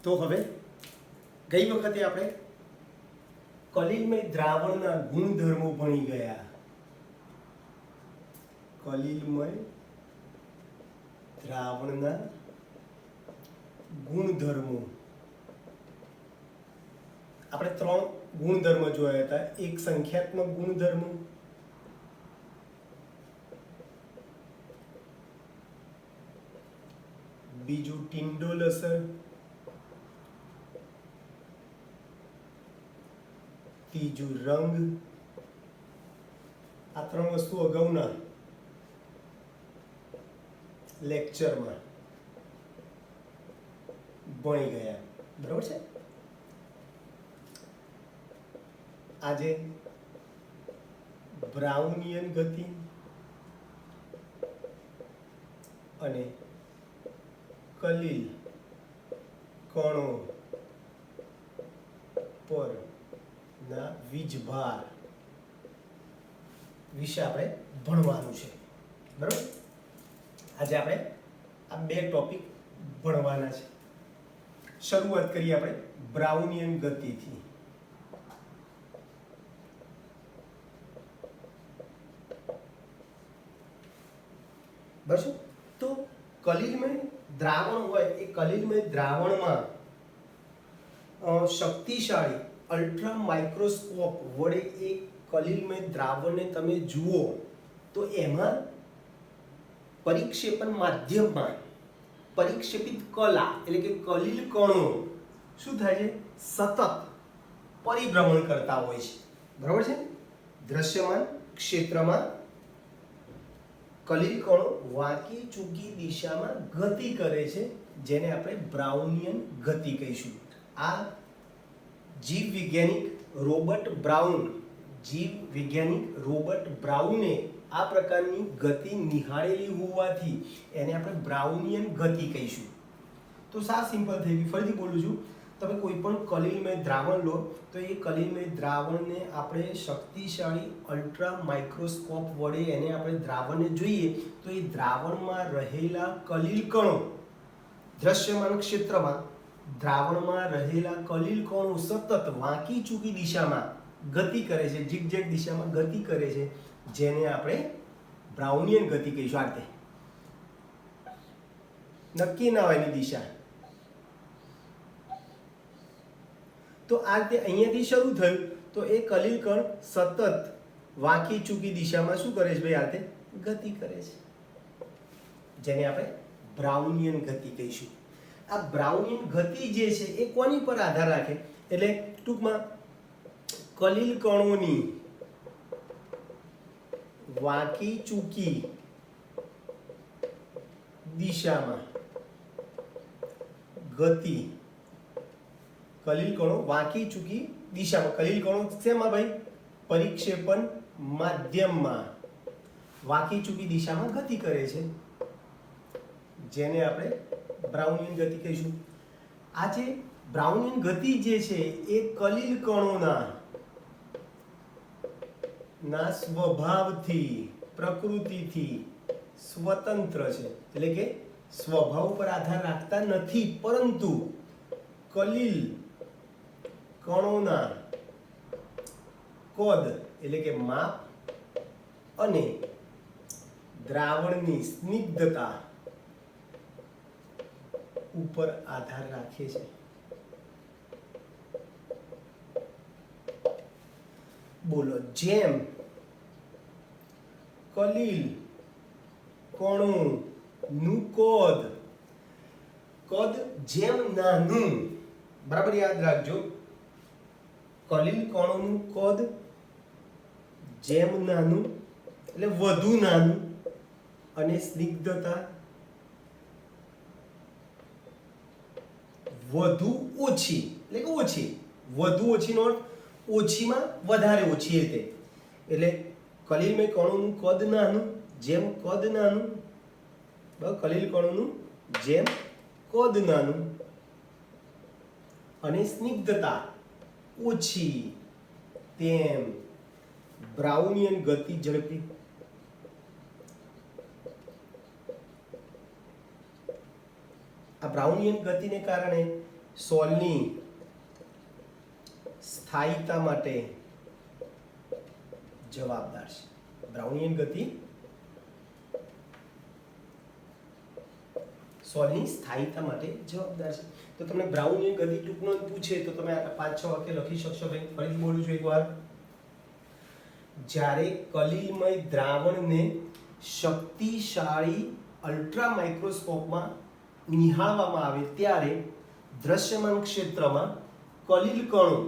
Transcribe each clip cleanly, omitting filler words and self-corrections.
તો હવે ગઈ વખતે આપણે કલિલમય દ્રાવણના ગુણધર્મો ભણી ગયા. કલિલમય દ્રાવણના ગુણધર્મો આપણે 3 ગુણધર્મ જોયા હતા. એક સંખ્યાત્મક ગુણધર્મ, બીજું ટિન્ડોલ અસર, ત્રીજું રંગ. આ 3 વસ્તુ અગાઉના લેક્ચરમાં ભણી ગયા. બરાબર છે. આજે બ્રાઉનિયન ગતિ અને કલિલ કણો પરના વીજભાર વિશે આપણે ભણવાનું છે. બરાબર. આજે આપણે આ 2 ટોપિક ભણવાના છે. શરૂઆત કરીએ આપણે બ્રાઉનિયન ગતિથી. બરાબર. તો કલિલમય દ્રાવણ હોય એ કલિલમય દ્રાવણમાં શક્તિશાળી અલ્ટ્રા માઇક્રોસ્કોપ વડે એ કલિલમય દ્રાવણને તમે જુઓ તો એમાં પરિક્ષેપણ માધ્યમમાં પરિક્ષેપિત કલા એટલે કે કલિલ કણો શું થાય છે? સતત પરિભ્રમણ કરતા હોય છે. બરાબર છે. દ્રશ્યમાન ક્ષેત્રમાં કલિલ કણો વાંકી ચૂકી દિશામાં ગતિ કરે છે, જેને આપણે બ્રાઉનિયન ગતિ કહીશું. આ જીવ વૈજ્ઞાનિક રોબર્ટ બ્રાઉને આ પ્રકારની ગતિ નિહાળેલી હોવાથી એને આપણે બ્રાઉનિયન ગતિ કહીશું. તો સા સિમ્પલ થઈ ગયું. ફરીથી બોલું છું. તમે કોઈ પણ કલિલમય દ્રાવણ લો તો એ કલિલમય દ્રાવણને આપણે શક્તિશાળી અલ્ટ્રા માઇક્રોસ્કોપ વડે એને આપણે દ્રાવણને જોઈએ તો એ દ્રાવણમાં રહેલા કલિલ કણો દ્રશ્યમાન ક્ષેત્રમાં દ્રાવણમાં રહેલા કલિલ કણો સતત વાંકી ચૂકી દિશામાં ગતિ કરે છે, ઝિગઝેગ દિશામાં ગતિ કરે છે, જેને આપણે બ્રાઉનિયન ગતિ કહીશું. આ રીતે નક્કી ના હોય એની દિશા. તો આ રીતે અહીંયાથી શરૂ થયું તો એ કલિલ કણ સતત વાંકી ચૂકી દિશામાં શું કરે છે ભાઈ? આ રીતે ગતિ કરે છે, જેને આપણે બ્રાઉનિયન ગતિ કહીશું. આ બ્રાઉનિયન ગતિ જે છે એ કોની પર આધાર રાખે? એટલે ટૂંકમાં કલિલ કણોની વાંકી ચૂકી દિશામાં ગતિ. કલિલ કણો વાંકી ચૂકી દિશામાં. કલિલ કણો શેમાં ભાઈ? પરિક્ષેપણ માધ્યમમાં વાંકી ચૂકી દિશામાં ગતિ કરે છે, જેને આપણે બ્રાઉનિયન ગતિ કહીશું. આ જે બ્રાઉનિયન ગતિ જે છે એ કલિલ કણોના સ્વભાવથી પ્રકૃતિથી સ્વતંત્ર છે. એટલે કે સ્વભાવ પર આધાર રાખતા નથી, પરંતુ કલિલ કણોના કદ એટલે કે માપ અને દ્રાવણની સ્નિગ્ધતા ઉપર આધાર રાખે છે. બોલો. જેમ કલિલ કણોનું કદ જેમ નાનું, બરાબર યાદ રાખજો, કલિલ કણોનું કદ જેમ નાનું એટલે વધુ નાનું અને સ્નિગ્ધતા વધુ ઓછી એટલે કે ઓછી. વધુ ઓછીનો અર્થ ઓછીમાં વધારે ઓછી રીતે. એટલે કલિલમય કણોનું કદ નાનું, જેમ કદ નાનું, કલિલ કણોનું જેમ કદ નાનું અને સ્નિગ્ધતા ઓછી, તેમ બ્રાઉનિયન ગતિ ઝડપી. આ બ્રાઉનિયન ગતિને કારણે સોલની સ્થાયીતા માટે જવાબદાર છે. બ્રાઉનિયન ગતિ સોલની સ્થાયીતા માટે જવાબદાર છે. તો તમને બ્રાઉનિયન ગતિ ટૂંકમાં પૂછે તો તમે આ 5-6 વાક્ય લખી શકશો. ભાઈ ફરીથી બોલું છું એકવાર. જ્યારે કલિલમય દ્રાવણને શક્તિશાળી અલ્ટ્રા માઇક્રોસ્કોપમાં નિહાળવામાં આવે ત્યારે દ્રશ્યમાન ક્ષેત્રમાં કલિલ કણો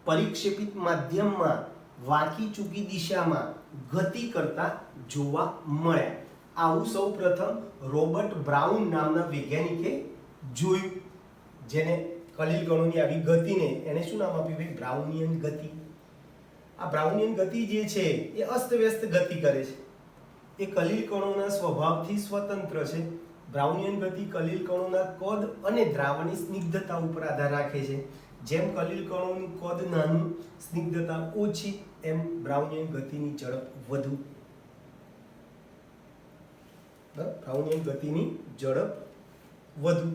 પરિક્ષેપિત માધ્યમમાં વાંકી ચૂકી દિશામાં ગતિ કરતા જોવા મળ્યા. આવું સૌ પ્રથમ રોબર્ટ બ્રાઉન નામના વૈજ્ઞાનિકે જોયું, જેને કલિલ કણોની આવી ગતિને એને શું નામ આપ્યું ભાઈ? બ્રાઉનિયન ગતિ. આ બ્રાઉનિયન ગતિ જે છે એ અસ્તવ્યસ્ત ગતિ કરે છે. એ કલિલ કણોના સ્વભાવથી સ્વતંત્ર છે. બ્રાઉનિયન ગતિ કલિલ કણોના કદ અને દ્રાવણની સ્નિગ્ધતા ઉપર આધાર રાખે છે. જેમ કલિલ કણોનું કદ નાનું, સ્નિગ્ધતા ઓછી, એમ બ્રાઉનિયન ગતિની ઝડપ વધુ. બ્રાઉનિયન ગતિની ઝડપ વધુ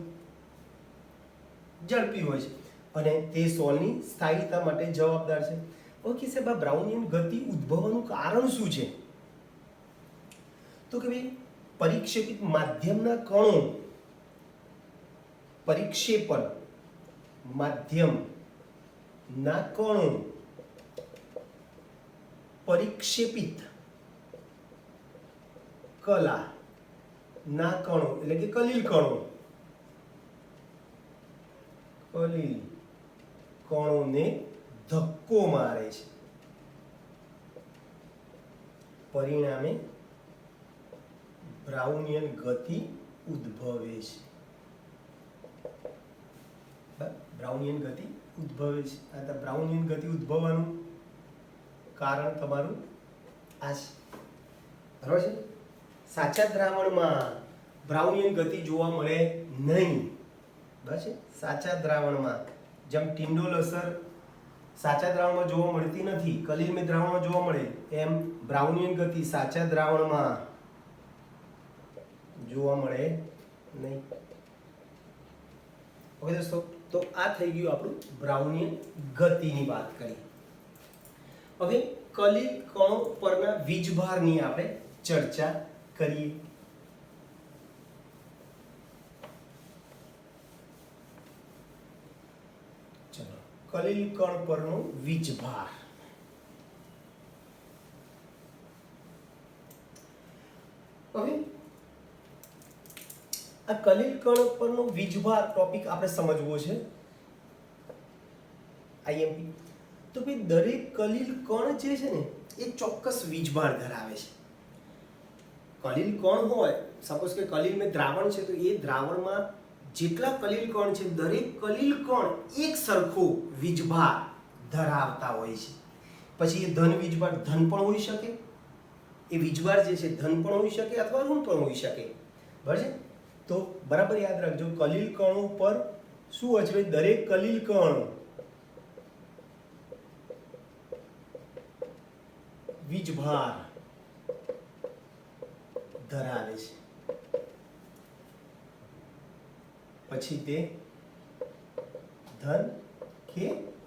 ઝડપી હોય છે અને તે સોલની સ્થાયીતા માટે જવાબદાર છે. ઓકે સાહેબ, આ બ્રાઉનિયન ગતિ ઉદ્ભવવાનું કારણ શું છે? તો કે ભાઈ પરિક્ષેપિત માધ્યમના કણો પરિક્ષેપણ માધ્યમના કણો પરિક્ષેપિત કલા ના કણો એટલે કે કલિલ કણોને ધક્કો મારે છે. પરિણામે બ્રાઉનિયન ગતિ ઉદ્ભવે છે. બ્રાઉનિયન ગતિ ઉદ્ભવે છે. આ બ્રાઉનિયન ગતિ ઉદ્ભવવાનું કારણ તમારું આ છે. બરાબર છે? સાચા દ્રાવણમાં બ્રાઉનિયન ગતિ જોવા મળે નહીં. બરાબર છે? સાચા દ્રાવણમાં જેમ ટિંડોલ અસર સાચા દ્રાવણમાં જોવા મળતી નથી, કલિલમય દ્રાવણમાં જોવા મળે, એમ બ્રાઉનિયન ગતિ સાચા દ્રાવણમાં જોવા મળે નહીં. ઓકે દોસ્તો, તો આ થઈ ગયું આપણું બ્રાઉનિયન ગતિની વાત કરી. હવે કલિલ કણો પરના વીજભારની આપણે ચર્ચા કરીએ. ચલો, કલિલ કણ પરનો વીજભાર. હવે આ કલિલ કણ પરનો વીજભાર ટોપિક આપણે સમજવો છે. આઈએમપી. તો ભાઈ દરેક કલિલ કણ જે છે ને એ ચોક્કસ વીજભાર ધરાવે છે. કલિલ કણ હોય, સપોઝ કે કલિલમય દ્રાવણ છે, તો એ દ્રાવણમાં જેટલા કલિલ કણ છે દરેક કલિલ કણ એક સરખો વીજભાર ધરાવતા હોય છે. પછી એ ધન વીજભાર ધન પણ હોઈ શકે, એ વીજભાર જે છે ધન પણ હોઈ શકે અથવા ઋણ પણ હોઈ શકે. બરાબર છે? તો બરાબર યાદ રાખજો, કલિલ કણો પર શું હોય છે? દરેક કલિલ કણ વીજભાર ધરાવે છે. પછી તે ધન કે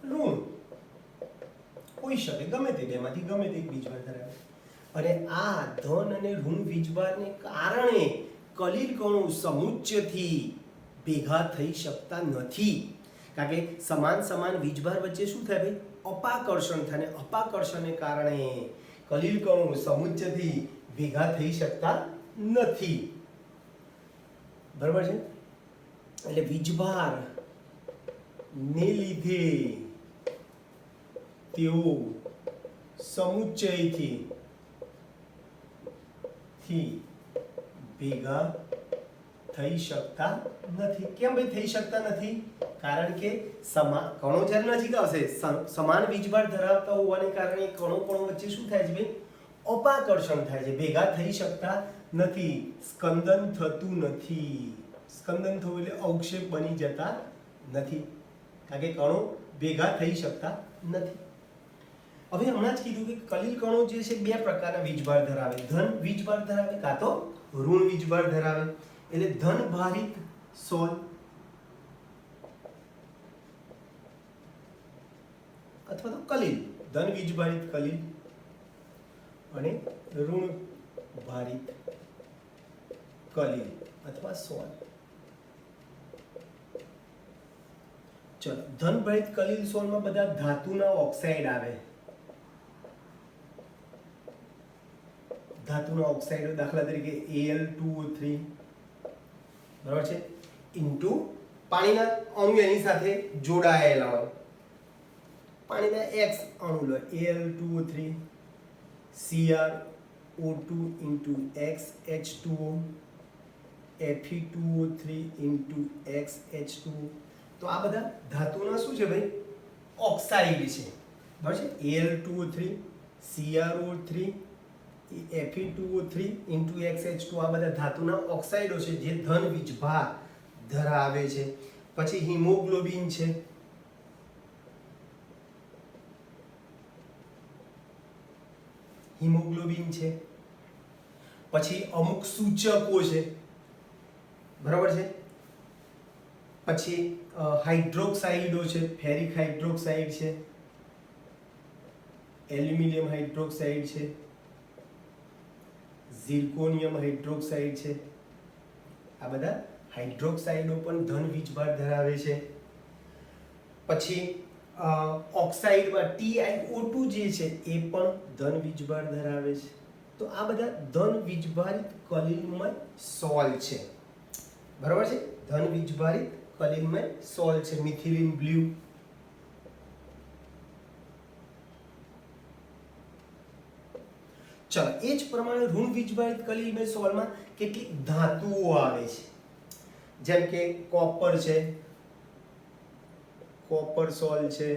ઋણ હોઈ શકે, ગમે તે બેમાંથી ગમે તે વીજભાર ધરાવે. અને આ ધન અને ઋણ વીજભારને કારણે કલિલ કણો સમુચ્ચયથી ભેગા થઈ શકતા નથી. કારણ કે સમાન વીજભાર વચ્ચે શું થાય ભાઈ? અપાકર્ષણ થાય. અને અપાકર્ષણને કારણે કલિલ કણો સમુચ્ચયથી ભેગા થઈ શકતા નથી. બરાબર છે? એટલે વીજભાર ને લીધે તેઓ સમુચ્ચયથી ભેગા થઈ શકતા નથી. કેમ ભાઈ થઈ શકતા નથી? કારણ કે કણો જ્યારે નજીક આવશે, સમાન વીજભાર ધરાવતા હોવાને કારણે કણો વચ્ચે શું થાય છે ભાઈ? અપાકર્ષણ થાય છે, ભેગા થઈ શકતા નથી, સ્કંદન થતું નથી. સ્કંદન થવું એટલે અવક્ષેપ બની જતા નથી, કારણ કે કણો ભેગા થઈ શકતા નથી. હવે હમણાં જ કીધું કે કલિલ કણો જે છે બે પ્રકારના વીજભાર ધરાવે, ધન વીજભાર ધરાવે કાં તો ઋણ વીજભાર ધરાવે. એટલે ધન ભારિત સોલ અથવા તો કલીલ, ધન વીજભારિત કલીલ અને ઋણ ભારિત કલીલ અથવા સોલ. ચલો, ધન ભારિત કલીલ સોલમાં બધા ધાતુના ઓક્સાઇડ આવે. ધાતુના ઓક્સાઇડ દાખલા તરીકે Al2O3 બરાબર છે ઇન્ટુ પાણીના અણુ એની સાથે જોડાયેલા હોય. પાણીના X અણુ લો Al2O3 CrO2 into X H2O Fe2O3 into X H2O. તો આ બધા ધાતુના શું છે ભાઈ? ઓક્સાઇડ છે. બરાબર છે. Al2O3 CrO3 Fe2O3 into XH2 આ બધા ધાતુના ઓક્સાઇડો છે જે ધન વીજભાર ધરાવે છે. પછી હિમોગ્લોબિન છે. હિમોગ્લોબિન છે. પછી અમુક સૂચકો છે. બરાબર છે. પછી હાઇડ્રોક્સાઇડો છે. ફેરિક હાઇડ્રોક્સાઇડ છે, એલ્યુમિનિયમ હાઇડ્રોક્સાઇડ છે, ઝિર્કોનિયમ હાઇડ્રોક્સાઇડ છે. આ બધા હાઇડ્રોક્સાઇડો પણ ધન વીજભાર ધરાવે છે. પછી ઓક્સાઇડમાં TiO2 જે છે એ પણ ધન વીજભાર ધરાવે છે. તો આ બધા ધન વીજભારિત કલીલમય સોલ છે. બરાબર છે. ધન વીજભારિત કલીલમય સોલ છે. Methylene blue. ચલો, એ જ પ્રમાણે ઋણ વીજભારિત કલીલમય સોલમાં કેટલીક ધાતુઓ આવે છે. જેમ કે કોપર છે, કોપર સોલ છે,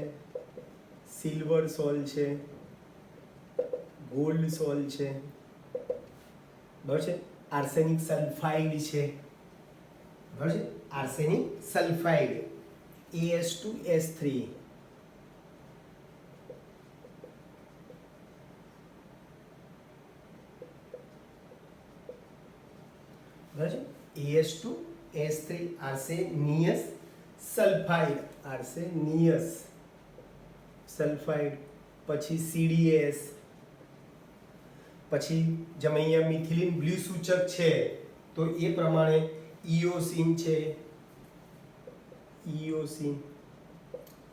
સિલ્વર સોલ છે, ગોલ્ડ સોલ છે. બરાબર છે. આર્સેનિક સલ્ફાઇડ છે. બરાબર છે. Arsenic sulphide As2S3. બરાબર છે. As2S3 arsenious sulphide, arsenious sulphide. પછી CdS. પછી જેમ અહીંયા મિથિલિન બ્લુ સૂચક છે તો એ પ્રમાણે ઇઓસિન છે, ઇઓસિન,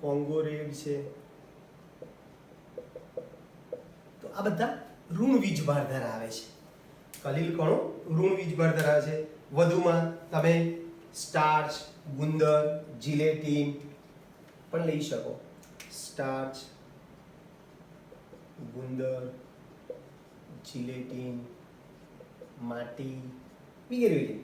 કોંગો રેડ છે. તો આ બધા ઋણ વીજભાર ધરાવે છે. કલીલ કણો ઋણ વીજભાર ધરાવે છે. વધુમાં તમે સ્ટાર્ચ, ગુંદર, જીલેટિન પણ લઈ શકો. સ્ટાર્ચ, ગુંદર, જીલેટિન, માટી વગેરે વગેરે.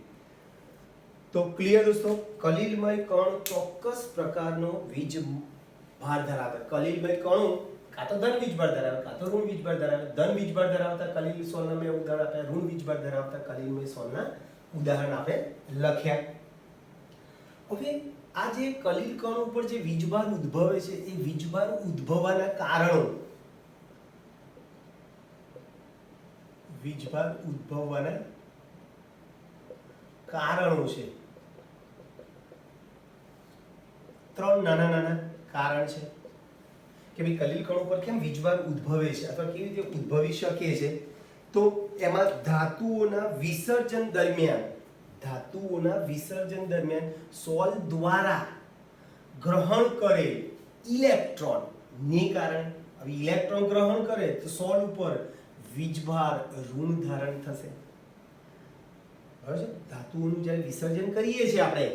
તો ક્લિયર દોસ્તો? કલીલમય કણ ચોક્કસ પ્રકારનો વીજભાર ધરાવે. કલીલમય કણો કાં તો ધન વીજભાર ધરાવે કાં તો ઋણ વીજભાર ધરાવે. ધન વીજભાર ધરાવતા કલીલ સોલના મેં ઉદાહરણ આપ્યા. ઋણ વીજભાર ધરાવતા કલીલમય સોલના ઉદાહરણ આપણે લખ્યા. હવે આ જે કલીલ કણ ઉપર જે વીજભાર ઉદ્ભવે છે એ વીજભાર ઉદ્ભવવાના કારણો, વીજભાર ઉદ્ભવવાના કારણો છે. ત્રણ નાના નાના કારણ છે કે ભાઈ કલીલ કણો પર કેમ વીજભાર ઉદ્ભવે છે અથવા કેવી રીતે ઉદ્ભવી શકે છે. તો એમાં ધાતુઓના વિસર્જન દરમિયાન સોલ દ્વારા ગ્રહણ કરેલ ઇલેક્ટ્રોન ને કારણે. હવે ઇલેક્ટ્રોન ગ્રહણ કરે તો સોલ ઉપર વીજભાર ઋણ ધારણ થશે. બરાબર છે. ધાતુઓનું જ્યારે વિસર્જન કરીએ છીએ આપણે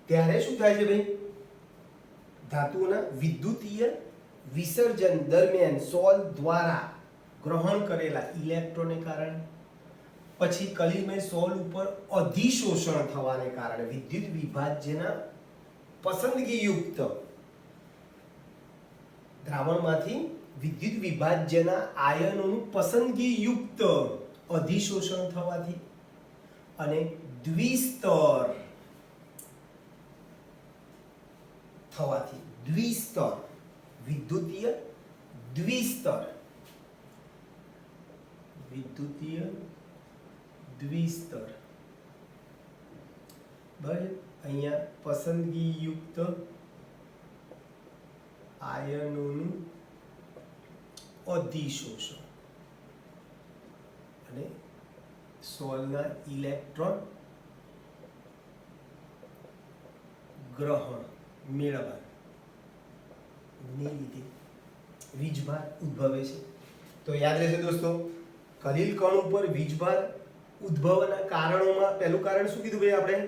ત્યારે શું થાય છે ભાઈ? ધાતુઓના વિદ્યુતીય વિસર્જન દરમિયાન સોલ દ્વારા ગ્રહણ કરેલા ઇલેક્ટ્રોનને કારણે, પછી કલીલમય સોલ ઉપર અધિશોષણ થવાને કારણે વિદ્યુત વિભાજ્યના પસંદગીયુક્ત દ્રાવણમાંથી વિદ્યુત વિભાજ્યના આયનોનું પસંદગીયુક્ત અધિશોષણ થવાથી અને દ્વિસ્તર થવાથી, દ્વિસ્તર વિદ્યુતીય દ્વિસ્તર, વિદ્યુતીય દ્વિસ્તર. બરાબર. અહીંયા પસંદગીયુક્ત આયનોનું અધિશોષણ અને સોલના ઇલેક્ટ્રોન ગ્રહણ મેળવવાને લીધે વીજભાર ઉદ્ભવે છે. તો યાદ રહેશે દોસ્તો, ખલીલ કણ ઉપર વીજભાર ઉદ્ભવના કારણોમાં પહેલું કારણ શું કીધું ભાઈ આપણે?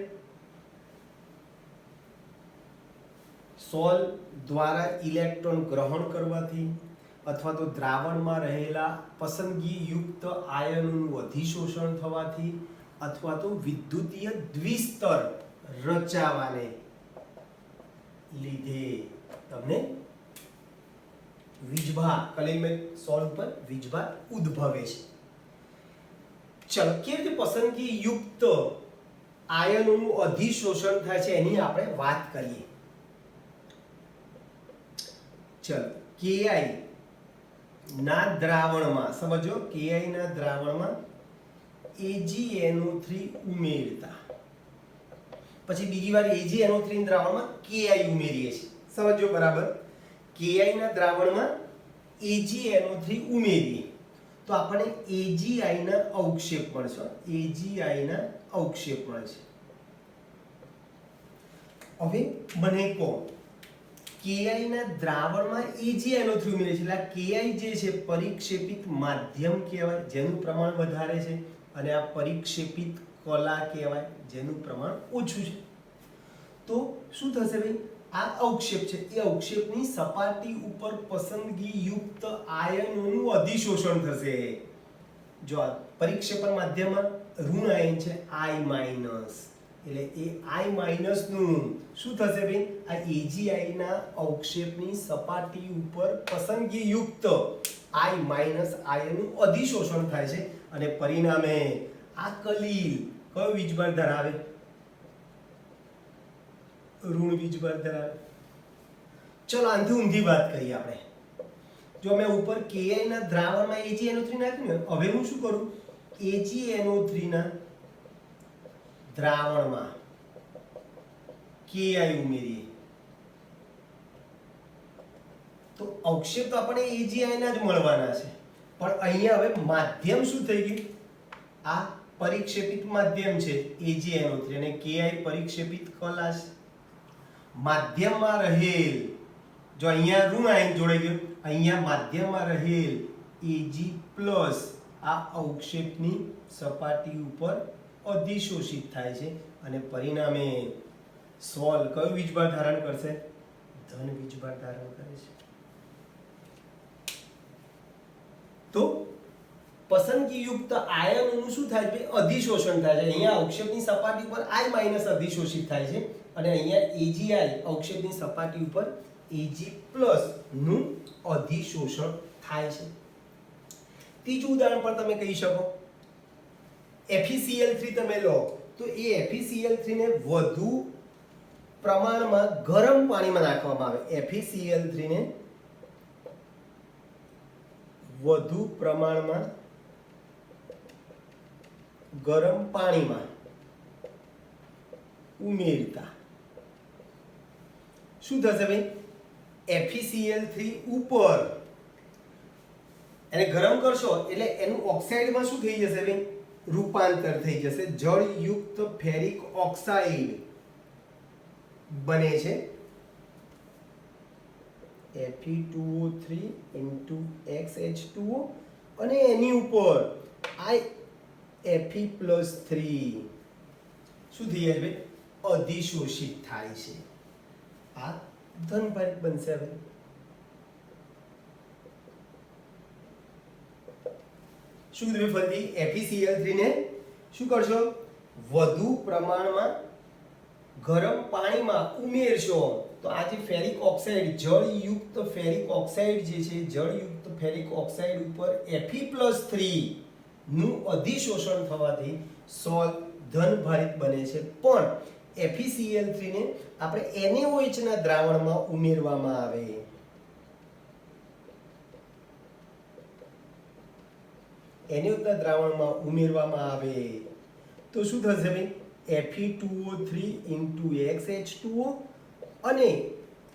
સોલ દ્વારા ઇલેક્ટ્રોન ગ્રહણ કરવાથી અથવા તો દ્રાવણમાં રહેલા પસંદગીયુક્ત આયનોનું અધિશોષણ થવાથી અથવા તો વિદ્યુતીય દ્વિસ્તર રચાવાને લીધે તમને વીજભાર ખલીલ સોલ પર વીજભાર ઉદ્ભવે છે. ચલો, કેવી રીતે પસંદગીયુક્ત આયનોનું અધિશોષણ થાય છે એની આપણે વાત કરીએ. ચલો, Ki ના દ્રાવણમાં સમજો, Ki ના દ્રાવણમાં AgNO3 ઉમેરતા પછી બીજી વાર AgNO3 ના દ્રાવણમાં Ki ઉમેરીએ છીએ. સમજો બરાબર. Ki ના દ્રાવણમાં AgNO3 ઉમેરીએ તો આપણને AgI ના અવક્ષેપ મળશે. AgI ના અવક્ષેપ મળશે. હવે મને કહો, Ki ના દ્રાવણમાં AgNO3 ઉમેરે છે એટલે Ki જે છે પરિક્ષેપિત માધ્યમ કહેવાય જેનું પ્રમાણ વધારે છે, અને આ પરિક્ષેપિત કલા કહેવાય જેનું પ્રમાણ ઓછું છે. તો શું થશે ભાઈ? આ અવક્ષેપ છે, એ અવક્ષેપની સપાટી ઉપર પસંદગીયુક્ત આયનોનું અધિશોષણ થશે. જો આ પરિક્ષેપણ માધ્યમમાં ઋણ આયન છે I માઈનસ, એટલે એ I માઈનસ નું શું થશે ભાઈ? આ AgI ના અવક્ષેપની સપાટી ઉપર પસંદગીયુક્ત I માઈનસ આયનનું અધિશોષણ થાય છે અને પરિણામે આ ખલીલ કયો વીજભાર ધરાવે? ઋણ વીજભાર ધરાવે. ચલો, આનાથી ઊંધી વાત કરીએ આપણે. જો મેં ઉપર Ki ના દ્રાવણમાં AgNO3 નાખ્યું ને, હવે હું શું કરું? AgNO3 ના દ્રાવણમાં Ki ઉમેરીએ તો અવક્ષેપ તો આપણે AgI ના જ મળવાના છે, પણ અહીંયા હવે માધ્યમ શું થઈ ગયું? આ પરિક્ષેપિત માધ્યમ છે AgNO3 અને Ki પરિક્ષેપિત કલા છે. માધ્યમમાં રહેલ, જો અહીંયા ઋણ આયન જોડાઈ ગયું, અહીંયા માધ્યમમાં રહેલ Ag પ્લસ આ અવક્ષેપની સપાટી ઉપર અધિશોષિત થાય છે અને પરિણામે સોલ કયો વીજભાર ધારણ કરશે? ધન વીજભાર ધારણ કરે છે. તો પસંદગીયુક્ત આયનોનું શું થાય છે? અધિશોષણ થાય છે. અહીંયા અવક્ષેપની સપાટી ઉપર I માઈનસ અધિશોષિત થાય છે અને અહીંયા AgI અવક્ષેપની સપાટી ઉપર Ag પ્લસ નું અધિશોષણ થાય છે. ત્રીજું ઉદાહરણ પણ તમે કહી શકો. FeCl3 તમે લો તો એ FeCl3 ને વધુ પ્રમાણમાં ગરમ પાણીમાં નાખવામાં આવે. FeCl3 ને વધુ પ્રમાણમાં ગરમ પાણીમાં ઉમેરતા શું થશે ભાઈ? FeCl3 ઉપર એને ગરમ કરશો એટલે એનું ઓક્સાઇડમાં શું થઈ જશે ભાઈ? રૂપાંતર થઈ જશે. જળયુક્ત ફેરિક ઓક્સાઇડ બને છે. Fe2O3 XH2O અને એની ઉપર Fe+3 શું થઈ જાય ભાઈ? અધિશોષિત થાય છે. આ ધનભારિત બનશે. હવે શું તમે ફરીથી FeCl3 ને શું કરશો? વધુ પ્રમાણમાં ગરમ પાણીમાં ઉમેરશો તો આ જે ફેરિક ઓક્સાઇડ, જળયુક્ત ફેરિક ઓક્સાઇડ જે છે, જળયુક્ત ફેરિક ઓક્સાઇડ ઉપર Fe+3 નું અધિશોષણ થવાથી સોલ ધનભારિત બને છે. પણ FeCl3 ને આપણે NaOH ના દ્રાવણમાં ઉમેરવામાં આવે NaOH ના દ્રાવણમાં ઉમેરવામાં આવે તો શું થશે ભાઈ? Fe2O3 XH2O અને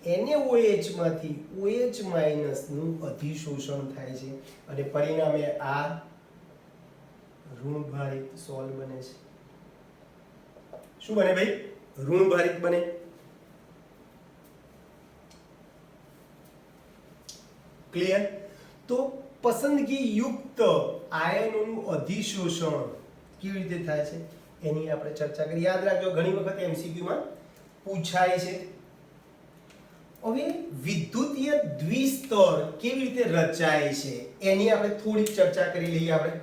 NaOH માંથી OH માઇનસ નું અધિશોષણ થાય છે અને પરિણામે આ ઋણભારિત સોલ બને છે. શું બને ભાઈ? ઋણભારિત બને. ક્લિયર? તો પસંદગી યુક્ત આયનોનું અધિશોષણ કેવી રીતે થાય છે એની આપણે ચર્ચા કરી. યાદ રાખજો, ઘણી વખત MCQ માં પૂછાય છે. હવે વિદ્યુતીય દ્વિસ્તર કેવી રીતે રચાય છે એની આપણે થોડીક ચર્ચા કરી લઈએ. આપણે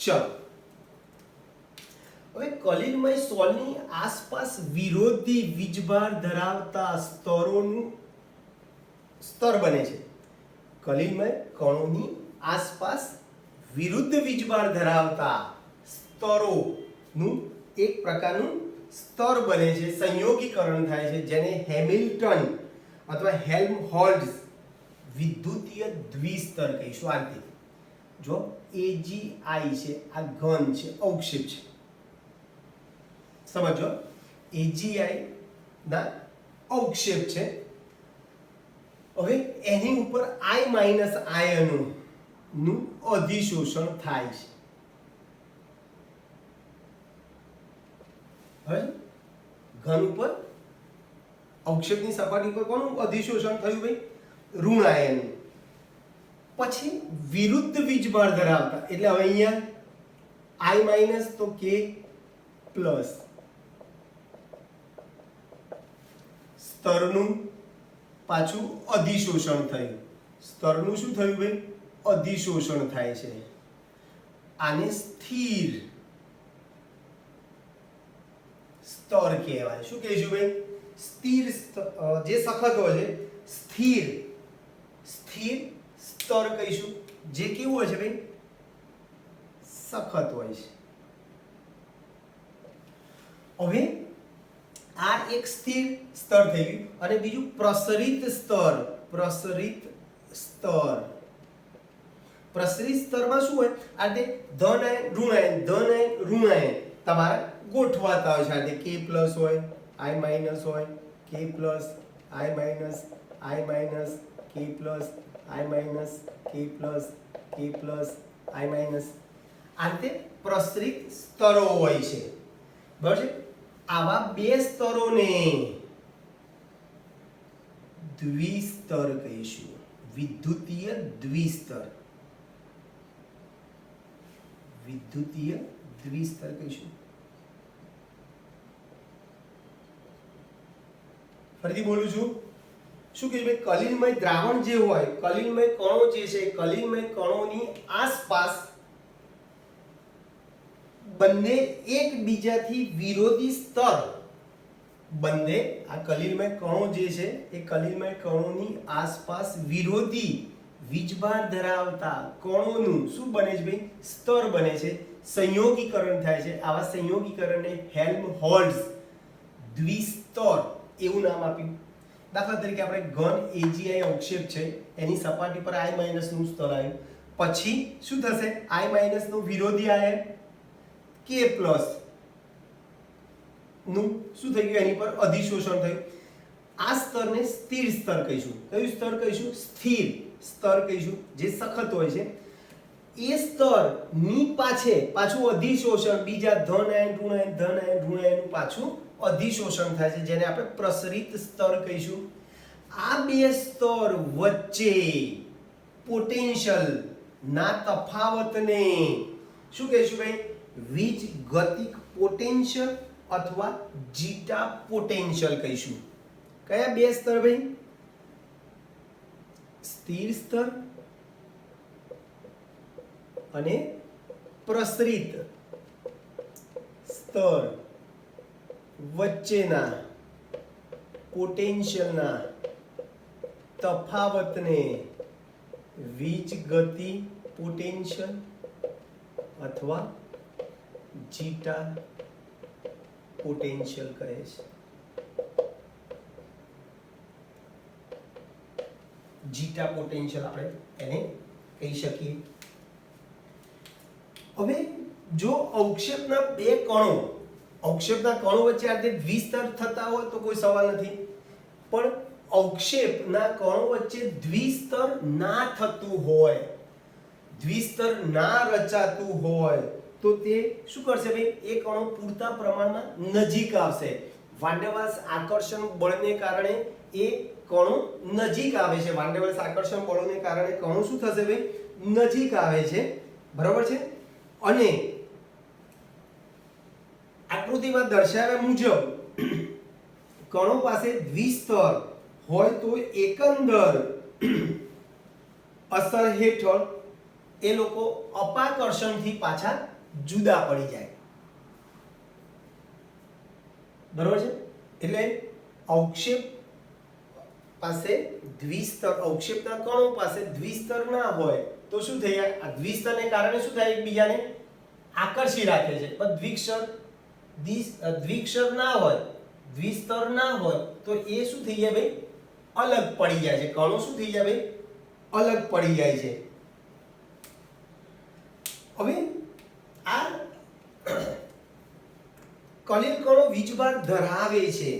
ચલો, હવે કલિલમય સોલની આસપાસ વિરોધી વીજભાર ધરાવતા સ્તરોનું સ્તર બને છે. કલિલમય કણોની આસપાસ વિરુદ્ધ વીજભાર ધરાવતા સ્તરોનું એક પ્રકારનું સ્તર બને છે, સંયોગીકરણ થાય છે, જેને હેમિલ્ટન અથવા હેલ્મહોલ્ટ્ઝ વિદ્યુતીય દ્વિસ્તર કહીશું. આ રીતે જો AgI છે, આ ઘન છે, અવક્ષેપ છે. સમજો, AgI ના અવક્ષેપ છે. હવે એની ઉપર I માઇનસ આયનોનું અધિશોષણ થાય છે. હવે ઘન ઉપર અવક્ષેપની સપાટી પર કોનું અધિશોષણ થયું ભાઈ? ઋણ આયન. પછી વિરુદ્ધ વીજભાર ધરાવતા, એટલે હવે અહીંયા I માઇનસ તો K પ્લસ સ્તરનું પાછું અધિશોષણ થયું. સ્તરનું શું થયું ભાઈ? અધિશોષણ થાય છે. આને સ્થિર સ્તર કહેવાય. શું કહીશું ભાઈ? સ્થિર જે સખત હોય છે સ્થિર સ્તર કહીશું. જે કેવું હોય છે ભાઈ? સખત હોય છે. હવે આ એક સ્થિર સ્તર થઈ ગયું અને બીજું પ્રસરિત સ્તર. પ્રસરિત સ્તરમાં શું હોય? આ તે ધન આયન ઋણ આયન, ધન આયન ઋણ આયન તમારા ગોઠવાતા હોય છે. આ તે K પ્લસ હોય, I માઇનસ હોય, K plus, I minus, I minus, K plus, I minus, K plus, K plus, I minus. આ રીતે પ્રસરિત સ્તરો હોય છે. બરાબર છે? આવા બે સ્તરોને દ્વિસ્તર કહીશું. વિદ્યુતીય દ્વિસ્તર. વિદ્યુતીય દ્વિસ્તર કહીશું. ફરીથી બોલું છું. શું કહીશું ભાઈ? કલિલમય દ્રાવણ જે હોય, કલિલમય કણો જે છે, કલિલમય કણોની આસપાસ બંને એકબીજાથી વિરોધી સ્તર, બંને આ કલિલમય કણો જે છે એ કલિલમય કણોની આસપાસ વિરોધી વીજભાર ધરાવતા કણોનું શું બને છે ભાઈ? સ્તર બને છે, સંયોગીકરણ થાય છે. આવા સંયોગીકરણને હેલ્મહોલ્ટ્ઝ દ્વિસ્તર એવું નામ આપ્યું. દાખલા તરીકે આપણે ઘન AgI અવક્ષેપ છે, એની સપાટી પર I માઇનસ નું સ્તર આવ્યું. પછી શું થશે? I માઇનસ નું વિરોધી આયન K પ્લસ નું શું થઈ ગયું? એની પર અધિશોષણ થયું. આ સ્તરને સ્થિર સ્તર કહીશું. કયું સ્તર કહીશું? સ્થિર સ્તર કહીશું, જે સખત હોય છે. એ સ્તર ની પાછું અધિશોષણ બીજા ધન આયન ઋણ આયન, ધન આયન ઋણ આયન પાછું અધિશોષણ થાય છે, જેને આપણે પ્રસરિત સ્તર કહીશું. આ બે સ્તર વચ્ચે પોટેન્શિયલ ના તફાવતને શું કહીશું ભાઈ? વીજ ગતિક પોટેન્શિયલ અથવા જીટા પોટેન્શિયલ કહીશું. કયા બે સ્તર ભાઈ? સ્થિર સ્તર અને પ્રસરિત સ્તર વચ્ચેના પોટેન્શિયલના તફાવતને વીજ ગતિ પોટેન્શિયલ અથવા જીટા પોટેન્શિયલ કહે છે. જીટા પોટેન્શિયલ આપણે એને કહી શકીએ. હવે જો અવક્ષેપના બે કણો વચ્ચે આ રીતે દ્વિસ્તર થતા હોય તો કોઈ સવાલ નથી, પણ અવક્ષેપના કણો વચ્ચે દ્વિસ્તર ના થતું હોય, દ્વિસ્તર ના રચાતું હોય તો તે શું કરશે ભાઈ? એ કણો પૂરતા પ્રમાણમાં નજીક આવશે. વાન ડેર વાલ્સ આકર્ષણ બળને કારણે એ કણો નજીક આવે છે. વાન ડેર વાલ્સ આકર્ષણ બળને કારણે કણો શું થશે ભાઈ? નજીક આવે છે. બરાબર છે. અને આકૃતિમાં દર્શાવ્યા મુજબ કણો પાસે દ્વિસ્તર હોય તો એકંદર અસર હેઠળ એ લોકો અપાકર્ષણથી પાછા જુદા પડી જાય. બરોબર છે. એટલે અવક્ષેપ પાસે દ્વિસ્તર, અવક્ષેપના કણો પાસે દ્વિસ્તર ના હોય તો શું થઈ જાય? આ દ્વિસ્તરને કારણે શું થાય? એકબીજાને આકર્ષી રાખે છે. પણ દ્વિક્ષર ના હોય, દ્વિસ્તર ના હોય તો એ શું થઈ જાય ભાઈ? અલગ પડી જાય છે. કણો શું થઈ જાય ભાઈ? અલગ પડી જાય છે. હવે આ કલિલ કણો વીજભાર ધરાવે છે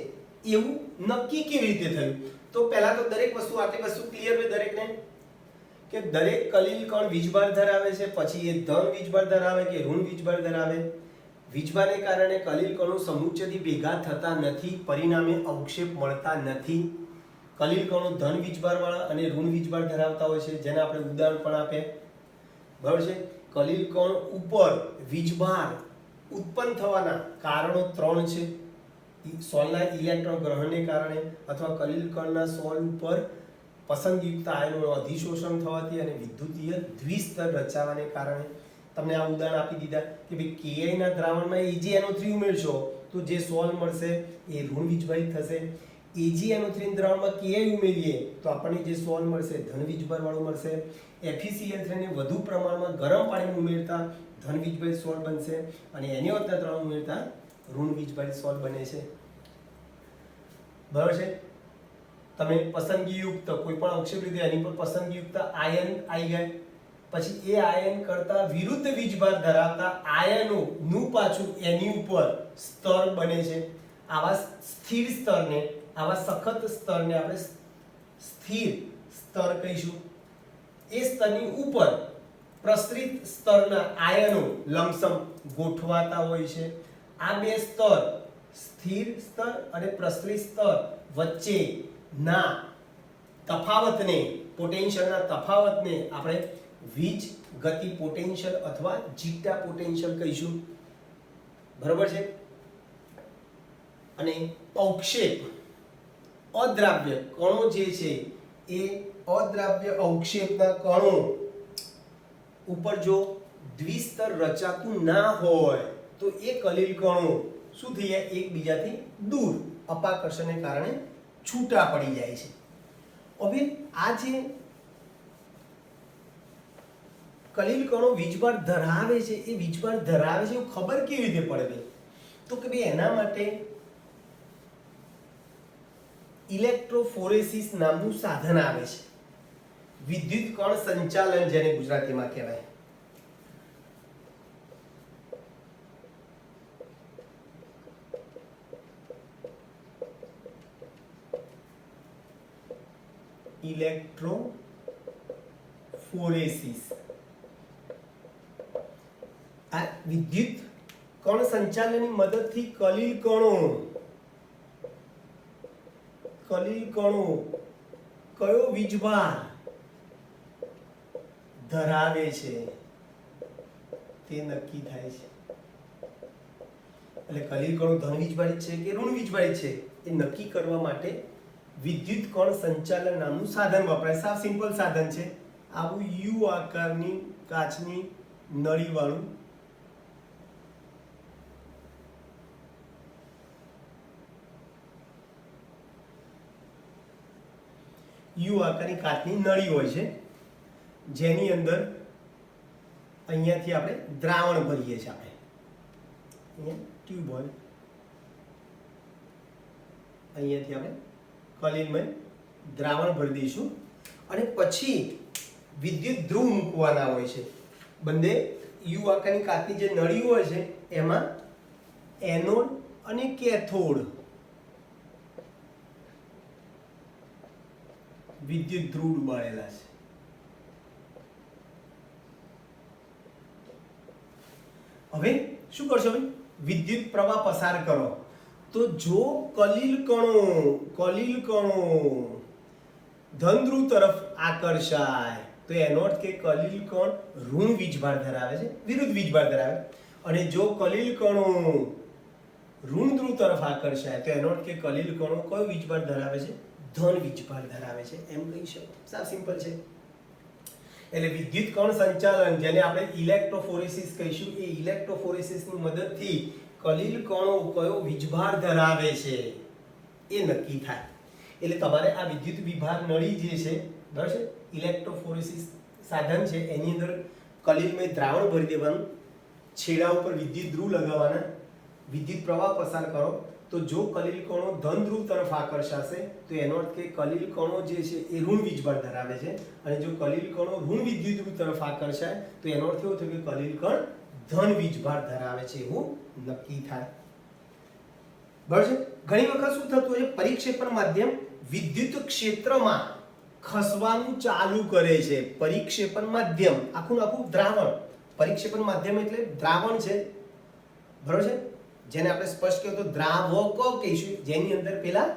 એવું નક્કી કેવી રીતે થયું? તો પહેલા તો દરેક વસ્તુ આટલી વસ્તુ ક્લિયર હોય દરેકને કે દરેક કલિલ કણ વીજભાર ધરાવે છે. પછી એ ધન વીજભાર ધરાવે કે ઋણ વીજભાર ધરાવે. વીજભારને કારણે કલિલ કણો સમુચ્ચયથી ભેગા થતા નથી, પરિણામે અવક્ષેપ મળતા નથી. કલિલ કણો ધન વીજભારવાળા અને ઋણ વીજભાર ધરાવતા હોય છે, જેના આપણે ઉદાહરણ પણ આપે. બરાબર છે. કલિલ કણ ઉપર વીજભાર ઉત્પન્ન થવાના કારણો 3 છે. સોલના ઇલેક્ટ્રોન ગ્રહણને કારણે, અથવા કલિલ કણના સોલ ઉપર પસંદગીયુક્ત આયનોનું અધિશોષણ થવાથી અને વિદ્યુતીય દ્વિસ્તર રચાવાને કારણે. તમને આ ઉદાહરણ આપી દીધા કે ભાઈ Ki ના દ્રાવણમાં AgNO3 ઉમેરશો તો જે સોલ મળશે એ ઋણ વીજભારિત થશે. AgNO3 દ્રાવણમાં Ki ઉમેરીએ તો આપણને જે સોલ મળશે ધન વીજભાર વાળો મળશે. FeCl3 ને વધુ પ્રમાણમાં ગરમ પાણીમાં ઉમેરતા ધન વીજભારિત સોલ બનશે અને NaOH ના દ્રાવણ ઉમેરતા ઋણ વીજભારિત સોલ બને છે. બરાબર છે. તમે પસંદગીયુક્ત કોઈ પણ અવક્ષેપ લીધે એની પર પસંદગીયુક્ત આયન આવી ગયા, પછી એ આયન કરતા વિરુદ્ધ વીજભાર ધરાવતા આયનો નું પાછું એની ઉપર સ્તર બને છે. આવા સ્થિર સ્તરને, આવા સખત સ્તરને આપણે સ્થિર સ્તર કહીશું. એ સ્તરની ઉપર પ્રસરિત સ્તરના આયનો લમસમ ગોઠવાતા હોય છે. આ બે સ્તર, સ્થિર સ્તર અને પ્રસરિત સ્તર વચ્ચેના તફાવતને, પોટેન્શિયલના તફાવતને આપણે વીજ ગતિ પોટેન્શિયલ અથવા જીટા પોટેન્શિયલ કહીશું. બરાબર છે. અને અવક્ષેપ અદ્રાવ્ય કણો જે છે એ અદ્રાવ્ય અવક્ષેપના કણો ઉપર જો દ્વિસ્તર રચાતું ના હોય તો એ કલિલ કણો શું થઈ જાય? એકબીજાથી દૂર અપાકર્ષણને કારણે છૂટા પડી જાય છે. હવે આ જે કલિલ કણો વીજભાર ધરાવે છે એ વીજભાર ધરાવે છે એવું ખબર કેવી રીતે પડે? તો કે ભાઈ એના માટે ઇલેક્ટ્રોફોરેસિસ નામનું સાધન આવે છે. વિદ્યુત કણ સંચાલન જેને ગુજરાતીમાં કહેવાય. ઇલેક્ટ્રોફોરેસિસ. આ વિદ્યુત કણ સંચાલનની મદદથી કલિલ કણો કયો વીજભાર ધરાવે છે તે નક્કી થાય છે. એટલે કલિલ કણો ધન વીજભારિત છે કે ઋણ વીજભારિત છે એ નક્કી કરવા માટે વિદ્યુત કણ સંચાલન નામનું સાધન વપરાય. સાવ સિમ્પલ સાધન છે. આવું યુ આકારની કાચની નળી વાળું યુ આકારની કાચની નળી હોય છે, જેની અંદર અહીંયાથી આપણે દ્રાવણ ભરીએ છીએ. આપણે અહીંયા ટ્યુબ હોય, અહીંયાથી આપણે કલિલમય દ્રાવણ ભરી દઈશું અને પછી વિદ્યુત ધ્રુવ મૂકવાના હોય છે. બંને યુ આકારની કાચની જે નળીઓ હોય છે એમાં એનોડ અને કેથોડ વિદ્યુત ધ્રુવ ડુબાડેલા છે. હવે શું કરશો ભાઈ? વિદ્યુત પ્રવાહ પસાર કરો. તો જો કલીલ કણો ધન ધ્રુવ તરફ આકર્ષાય તો એનો અર્થ કે કલીલ કણ ઋણ વીજભાર ધરાવે છે, વિરુદ્ધ વીજભાર ધરાવે. અને જો કલીલ કણો ઋણ ધ્રુવ તરફ આકર્ષાય તો એનો અર્થ કે કલીલ કણો કયો વીજભાર ધરાવે છે? ધન વીજભાર ધરાવે છે, એમ કહી શકો. સાવ સિમ્પલ છે. એટલે વિદ્યુત કણ સંચાલન, જેને આપણે ઇલેક્ટ્રોફોરેસિસ કહીશું, એ ઇલેક્ટ્રોફોરેસિસની મદદથી કલીલ કણો કયો વીજભાર ધરાવે છે એ નક્કી થાય. એટલે તમારે આ વિદ્યુત વિભાર નળી જે છે, બરાબર છે, ઇલેક્ટ્રોફોરેસિસ સાધન છે, એની અંદર કલીલમય દ્રાવણ ભરી દેવાનું, છેડા ઉપર વિદ્યુત ધ્રુવ લગાવવાના, વિદ્યુત પ્રવાહ પસાર કરો. તો જો કલીલ કણો ધન ધ્રુવ તરફ આકર્ષાશે તો એનો અર્થ કે કલીલ કણો જે છે એ ઋણ વીજભાર ધરાવે છે. અને જો કલીલ કણો ઋણ વિદ્યુત ધ્રુવ તરફ આકર્ષાય તો એનો અર્થ એવો થયો કે કલીલ કણ ધન વીજભાર ધરાવે છે, એવું નક્કી થાય. બરાબર છે. ઘણી વખત શું થતું હોય છે? પરિક્ષેપણ માધ્યમ વિદ્યુત ક્ષેત્રમાં ખસવાનું ચાલુ કરે છે. પરિક્ષેપણ માધ્યમ આખું દ્રાવણ, પરિક્ષેપણ માધ્યમ એટલે દ્રાવણ છે, બરાબર છે, જેને આપણે સ્પષ્ટ કહ્યું તો દ્રાવકો કહીશું, જેની અંદર પેલા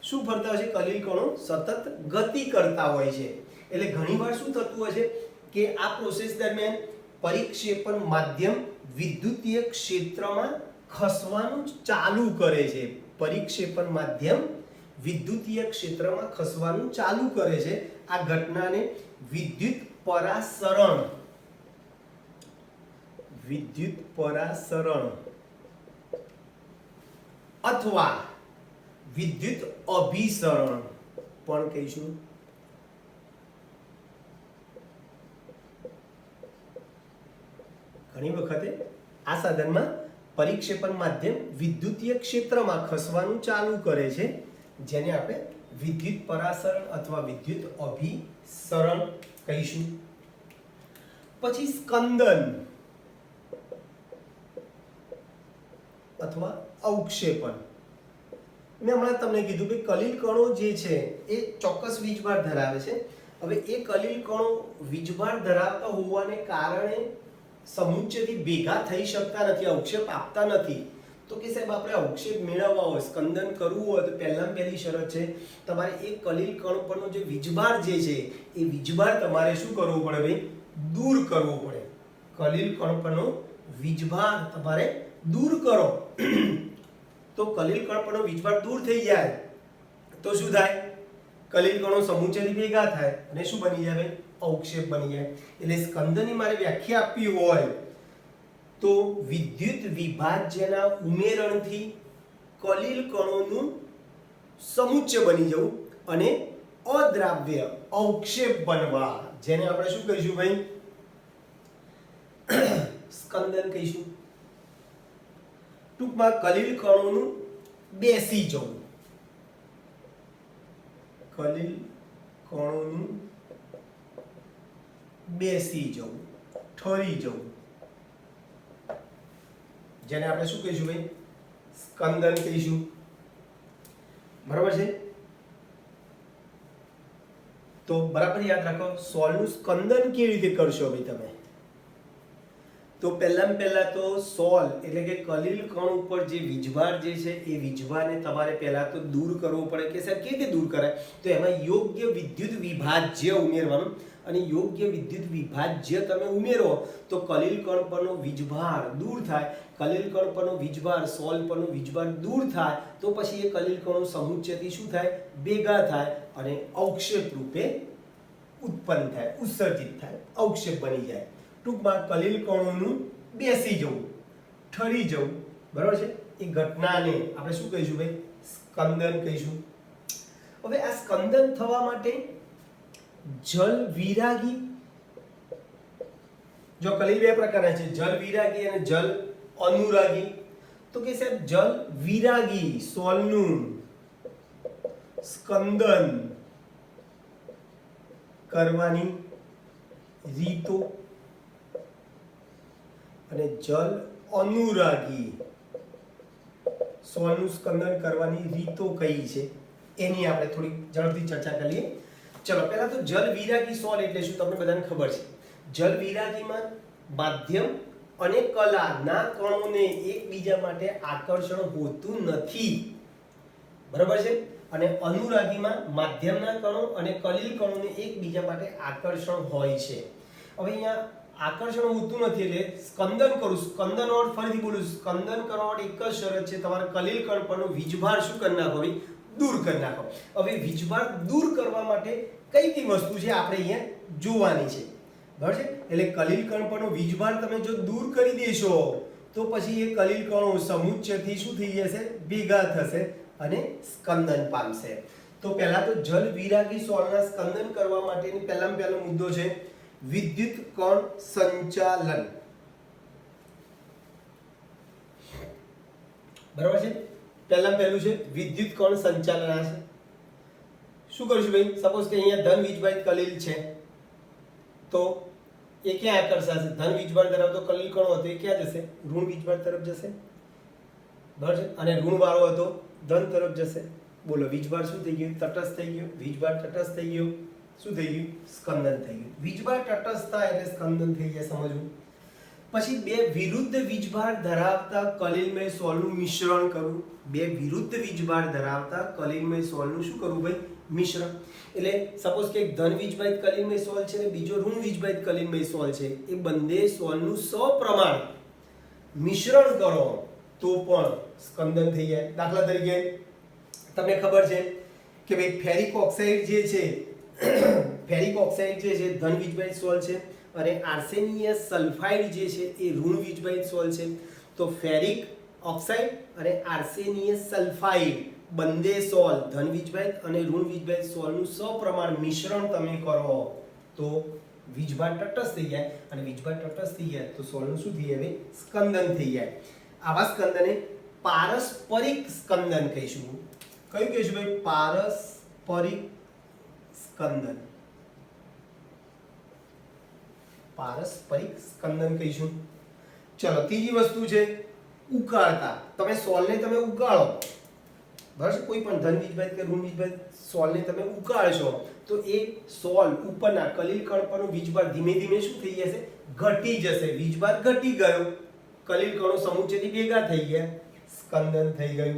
શું ફરતા હોય છે? કલીલ કણો સતત ગતિ કરતા હોય છે. એટલે ઘણીવાર શું થતું હોય છે કે આ પ્રોસેસ દરમિયાન પરિક્ષેપણ માધ્યમ વિદ્યુતીય ક્ષેત્રમાં ખસવાનું ચાલુ કરે છે. પરિક્ષેપણ માધ્યમ વિદ્યુતીય ક્ષેત્રમાં ખસવાનું ચાલુ કરે છે. આ ઘટનાને વિદ્યુત પરાસરણ અથવા વિદ્યુત અભિસરણ પણ કહીશું. ઘણી વખતે આ સાધનમાં પરિક્ષેપણ માધ્યમ વિદ્યુતીય ક્ષેત્રમાં ખસવાનું ચાલુ કરે છે, જેને આપણે વિદ્યુત પરાસરણ અથવા વિદ્યુત અભિસરણ કહીશું. પછી સ્કંદન અથવા અવક્ષેપણ. મેં હમણાં તમને કીધું કે કલીલ કણો જે છે એ ચોક્કસ વીજભાર ધરાવે છે. હવે એ કલીલ કણો વીજભાર ધરાવતા હોવાને કારણે સમુચ્ચયથી ભેગા થઈ શકતા નથી, અવક્ષેપ આપતા નથી. તો કે સાહેબ આપણે અવક્ષેપ મેળવવા હોય, સ્કંદન કરવું હોય તો પહેલી શરત છે તમારે એ કલીલ કણ પરનો જે વીજભાર જે છે એ વીજભાર તમારે શું કરવો પડે ભાઈ? દૂર કરવો પડે. કલીલ કણ પરનો વીજભાર તમારે દૂર કરો. તો કલીલ કણ પરનો વીજભાર દૂર થઈ જાય તો શું થાય? કલીલ કણો સમુચ્ચયથી ભેગા થાય અને શું બની જાય ભાઈ? અવક્ષેપ બની જાય. એટલે સ્કંદનની મારે વ્યાખ્યા આપવી હોય તો વિદ્યુત વિભાજ્યના ઉમેરણથી કલીલ કણોનું સમુચ્ચય બની જવું અને અદ્રાવ્ય અવક્ષેપ બનવા, જેને આપણે શું કહીશું ભાઈ? સ્કંદન કહીશું. ટૂંકમાં કલીલ કણોનું બેસી જવું, કલીલ કણોનું બેસી જવું, ઠરી જવું, જેને આપણે શું કહીશું ભાઈ? સ્કંદન કહીશું. બરાબર છે. તો બરાબર યાદ રાખો, સોલનું સ્કંદન કેવી રીતે કરશો ભાઈ તમે? તો પહેલા તો સોલ એટલે કે કલીલ કણ ઉપર જે વીજભાર જે છે એ વીજભારને તમારે પહેલા તો દૂર કરવો પડે. કે સાહેબ કેવી રીતે દૂર કરાય? તો એમાં યોગ્ય વિદ્યુત વિભાજ્ય ઉમેરવાનું. અને યોગ્ય વિદ્યુત વિભાજ્ય તમે ઉમેરો તો કલીલ કણ પરનો વીજભાર દૂર થાય. કલીલ કણ પરનો વીજભાર, સોલ પરનો વીજભાર દૂર થાય તો પછી એ કલીલ કણો સમુચ્ચયથી શું થાય? ભેગા થાય અને અવક્ષેપ રૂપે ઉત્પન્ન થાય, ઉત્સર્જિત થાય, અવક્ષેપ બની જાય. ટૂંકમાં કલીલ કણોનું બેસી જવું, ઠરી જવું, બરાબર છે, એ ઘટનાને આપણે શું કહીશું ભાઈ? સ્કંદન કહીશું. હવે આ સ્કંદન થવા માટે જલ વિરાગી, જો કલીલ બે પ્રકારના છે, જલ વિરાગી અને જલ અનુરાગી. તો કે સાહેબ જલ વિરાગી સોલનું સ્કંદન કરવાની રીતો અને જલ અનુરાગી સોલનું સ્કંદન કરવાની રીતો કઈ છે એની આપણે થોડી ઝડપથી ચર્ચા કરીએ. ચલો પહેલા તો જલ વિરાગી સોલ એટલે શું તમને બધાને ખબર છે. જલ વિરાગીમાં માધ્યમ અને કલાના કણોને એકબીજા માટે આકર્ષણ હોતું નથી, બરાબર છે. અને અનુરાગીમાં માધ્યમના કણો અને કલિલ કણોને એકબીજા માટે આકર્ષણ હોય છે. હવે અહીંયા આકર્ષણ હોતું નથી એટલે સ્કંદન કરું, સ્કંદન અર્થ ફરીથી બોલું, સ્કંદન કરવાનો એક જ શરત છે, તમારે કલિલ કણ પરનો વીજભાર શું કરી નાખો ભાઈ, દૂર કરી નાખો. હવે વીજભાર દૂર કરવા માટે કઈ કઈ વસ્તુ છે આપણે અહીંયા જોવાની છે, બરાબર છે. એટલે કલિલ કણ પરનો વીજભાર તમે જો દૂર કરી દેશો તો પછી એ કલિલ કણો સમુચ્ચયથી શું થઈ જશે, ભેગા થશે અને સ્કંદન પામશે. તો પહેલા તો જલ વિરાગી સોલના સ્કંદન કરવા માટેની પહેલામાં પહેલો મુદ્દો છે વિદ્યુત કણ સંચાલન, બરાબર છે. પહેલામાં પહેલું છે વિદ્યુત કણ સંચાલન. આ છે શું કરશું ભાઈ, સપોઝ કે અહીંયા ધન વીજભારિત કલિલ છે તો એ ક્યાં આકર્ષાશે, ધન વીજભાર ધરાવતો કલિલ કણો હતો એ ક્યાં જશે, ઋણ વીજભાર તરફ જશે, બરાબર છે. અને ઋણ વાળો હતો ધન તરફ જશે. બોલો વીજભાર શું થઈ ગયું, તટસ્થ થઈ ગયો. વીજભાર તટસ્થ થઈ ગયો, શું થઈ ગયું, સ્કંદન થઈ ગયું. વીજભાર તટસ્થ થાય એટલે સ્કંદન થઈ જાય, સમજવું. પછી બે વિરુદ્ધ વીજભાર ધરાવતા કલિલમય સોલનું મિશ્રણ કરવું. બે વિરુદ્ધ વીજભાર ધરાવતા કલિલમય સોલનું શું કરવું ભાઈ, મિશ્રણ. એટલે સપોઝ કે એક ધન વીજભારિત કલિલમય સોલ છે ને બીજો ઋણ વીજભારિત કલિલમય સોલ છે, એ બંને સોલનું સપ્રમાણ મિશ્રણ કરો તો પણ સ્કંદન થઈ જાય. દાખલા તરીકે તમને ખબર છે કે ભાઈ ફેરિક ઓક્સાઇડ જે છે, ફેરિક ઓક્સાઇડ જે છે ધન વીજભારિત સોલ છે અને આર્સેનિયસ સલ્ફાઇડ જે છે એ ઋણ વીજભારિત સોલ છે. તો ફેરિક ઓક્સાઇડ અને આર્સેનિયસ સલ્ફાઇડ બંને સોલ ધન વીજભારિત અને ઋણ વીજભારિત સોલનું સપ્રમાણ મિશ્રણ તમે કરો તો વીજભાર તટસ્થ થઈ જાય. અને વીજભાર તટસ્થ થઈ જાય તો સોલનું શું થઈ જાય, સ્કંદન થઈ જાય. આવા સ્કંદને પારસ્પરિક સ્કંદન કહીશું. કયું કહીશું ભાઈ, પારસ્પરિક સ્કંદન. પારસ્પરિક સ્કંદન કહીશું. ચલો ત્રીજી વસ્તુ છે ઉકાળતા. તમે સોલને તમે ઉકાળો, બરાબર, કોઈ પણ ધન વીજભારિત કે ઋણ વીજભારિત સોલને તમે ઉકાળશો તો એ સોલ ઉપરના કલિલ કણ પરનો વીજભાર ધીમે ધીમે શું થઈ જશે, ઘટી જશે. વીજભાર ઘટી ગયો, કલિલ કણો સમુચ્ચયથી ભેગા થઈ ગયા, સ્કંદન થઈ ગયું.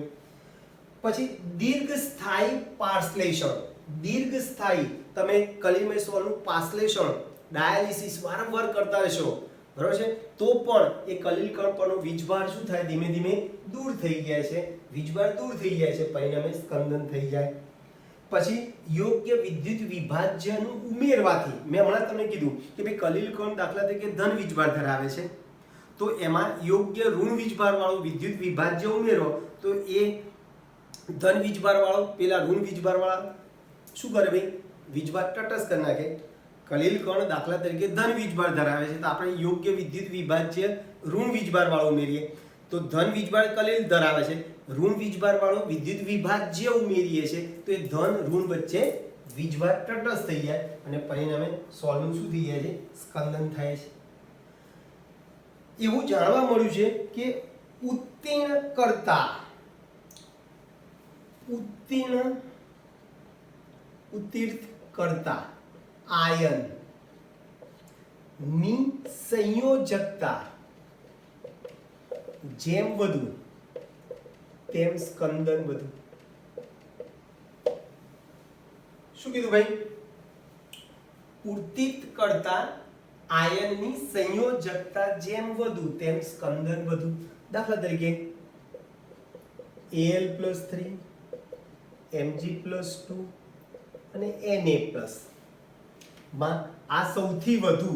પછી દીર્ઘસ્થાયી પાશ્લેષણ. દીર્ઘસ્થાયી તમે કલિલમય સોલનું પાશ્લેષણ ડાયાલિસિસ વારંવાર કરતા રહેશો, બરાબર છે, તો પણ એ કલિલ કણ પરનો વીજભાર શું થાય, ધીમે ધીમે દૂર થઈ જાય છે. વીજભાર દૂર થઈ જાય છે, પરિણામે સ્કંદન થઈ જાય. પછી યોગ્ય વિદ્યુત વિભાજ્યનું ઉમેરવાથી, મેં હમણાં તમને કીધું કે ભાઈ કલિલ કણ દાખલા તરીકે ધન વીજભાર ધરાવે છે તો એમાં યોગ્ય ઋણ વીજભાર વાળો વિદ્યુત વિભાજ્ય ઉમેરો તો એ ધન વીજભાર વાળો પેલા ઋણ વીજભાર વાળા શું કરે ભાઈ, વીજભાર તટસ્થ કરી નાખે. કલિલ કણ દાખલા તરીકે ધન વીજભાર ધરાવે છે તો આપણે યોગ્ય વિદ્યુત વિભાજ્ય ઋણ વીજભાર વાળો ઉમેરીએ. તો ધન વીજભાર કલિલ ધરાવે છે, ઋણ વીજભાર વાળો વિદ્યુત વિભાજ્ય ઉમેરીએ છે તો એ ધન ઋણ વચ્ચે વીજભાર તટસ્થ થઈ જાય અને પરિણામે સોલનું શું થઈ જાય છે, સ્કંદન થાય છે. એવું જાણવા મળ્યું છે કે ઉત્તીર્ણ કરતા આયન ની સંયોજકતા જેમ વધુ તેમ સ્કંદન વધુ. શું કીધું ભાઈ, ઉત્તીર્ણ કરતા આયનની સંયોજકતા જેમ વધુ તેમ સ્કંદન વધુ. દાખલા તરીકે Al+3 Mg+2 અને Na+ માં આ સૌથી વધુ,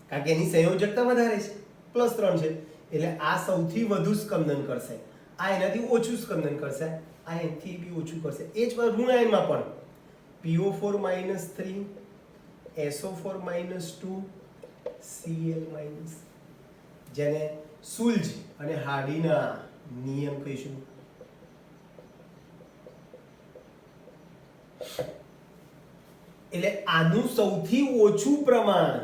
કારણ કે એની સંયોજકતા વધારે છે, +3 છે, એટલે આ સૌથી વધુ સ્કંદન કરશે, આ એનાથી ઓછું સ્કંદન કરશે, આ એનાથી બી ઓછું કરશે. એ જ ઋણ આયનમાં પણ PO4-3 SO4-2 Cl-, જેને સુલ્જ અને હાર્ડીના નિયમ કહીશું. એટલે આનું સૌથી ઓછું પ્રમાણ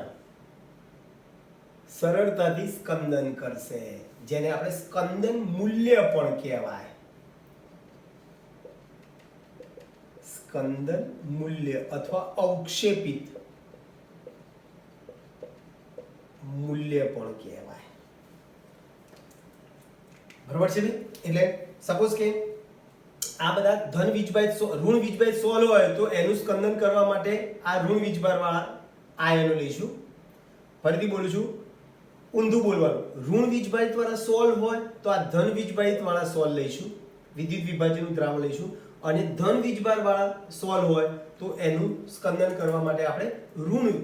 સરળતાથી સ્કંદન કરશે, જેને આપણે સ્કંદન મૂલ્ય પણ કહેવાય. સ્કંદન મૂલ્ય અથવા અવક્ષેપિત મૂલ્ય પણ કહેવાય. બરોબર છે ભાઈ? એટલે સપોઝ કે આ બધા ધન વીજભારિત ઋણ વીજભારિત સોલ હોય તો એનું સ્કંદન કરવા માટે આ ઋણ વીજભાર વાળા આયનો લઈશું. ફરીથી બોલું છું, ઊંધું બોલવાનું. ઋણ વીજભારિત વાળા સોલ હોય તો આ ધન વીજભારિત વાળા સોલ લઈશું, વિદ્યુત વિભાજનનું દ્રાવણ લઈશું. અને ધન વીજભાર વાળા સોલ હોય તો એનું સ્કંદન કરવા માટે આપણે ઋણ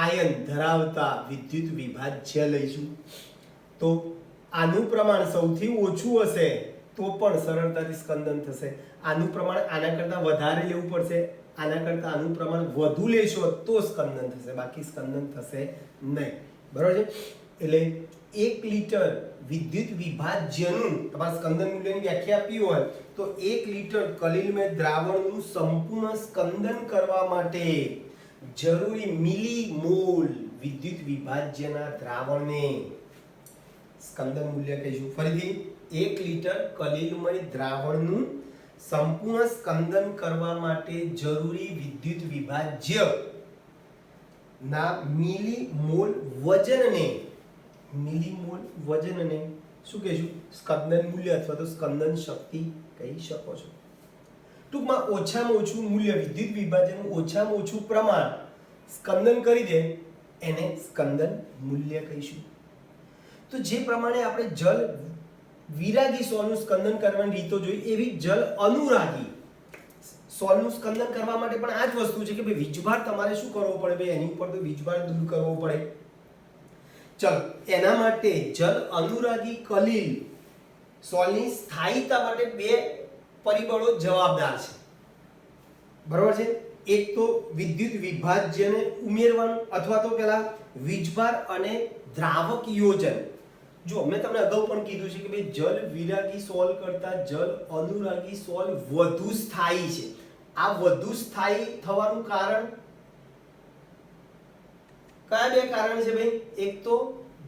આયન ધરાવતા વિદ્યુત વિભાજ્ય લઈશું. તો આનું પ્રમાણ સૌથી ઓછું હશે તો પણ સરળતાથી સ્કંદન થશે. આનું પ્રમાણ આના કરતાં વધારે લેવું પડશે, આના કરતાં આનું પ્રમાણ વધુ લેશો તો સ્કંદન થશે, બાકી સ્કંદન થશે નહીં. બરાબર છે? એટલે 1 લિટર વિદ્યુત વિભાજ્યનું તમારે સ્કંદન મૂલ્યની વ્યાખ્યા આપી હોય તો 1 લિટર કલિલમય દ્રાવણનું સંપૂર્ણ સ્કંદન કરવા માટે જરૂરી મિલીમોલ વિદ્યુત વિભાજ્યના દ્રાવણને સ્કંદન મૂલ્ય કહીશું. ફરીથી 1 લિટર કલિલમય દ્રાવણનું સંપૂર્ણ સ્કંદન કરવા માટે જરૂરી વિદ્યુત વિભાજ્ય ના મિલીમોલ વજનને શું કહીશું? સ્કંદન મૂલ્ય અથવા તો સ્કંદન શક્તિ કહી શકો છો. ટૂંકમાં ઓછામાં ઓછું મૂલ્ય વિદ્યુત વિભાજનનું ઓછામાં ઓછું પ્રમાણ સ્કંદન કરી દે એને સ્કંદન મૂલ્ય કહીશું. તો જે પ્રમાણે આપણે જલ વિરાગી સોલનું સ્કંદન કરવાની રીતો જોઈ, એવી જલ અનુરાગી સોલનું સ્કંદન કરવા માટે પણ આ જ વસ્તુ છે કે ભાઈ વીજભાર તમારે શું કરવો પડે? ભાઈ એની ઉપર તો વીજભાર દૂર કરવો પડે. ચલો, એના માટે જલ અનુરાગી કલિલ સોલની સ્થાયીતા માટે 2 પરિબળો જવાબદાર છે. બરોબર છે? એક તો વિદ્યુત વિભાજ્યને ઉમેરવાનું અથવા તો પેલા વીજભાર અને દ્રાવક યોજન. જો મેં તમને અગાઉ પણ કીધું છે કે ભાઈ જલ વિરાગી સોલ કરતા જલ અનુરાગી સોલ વધુ સ્થાયી છે. આ વધુ સ્થાયી થવાનું કારણ કયા 2 કારણ છે ભાઈ? એક તો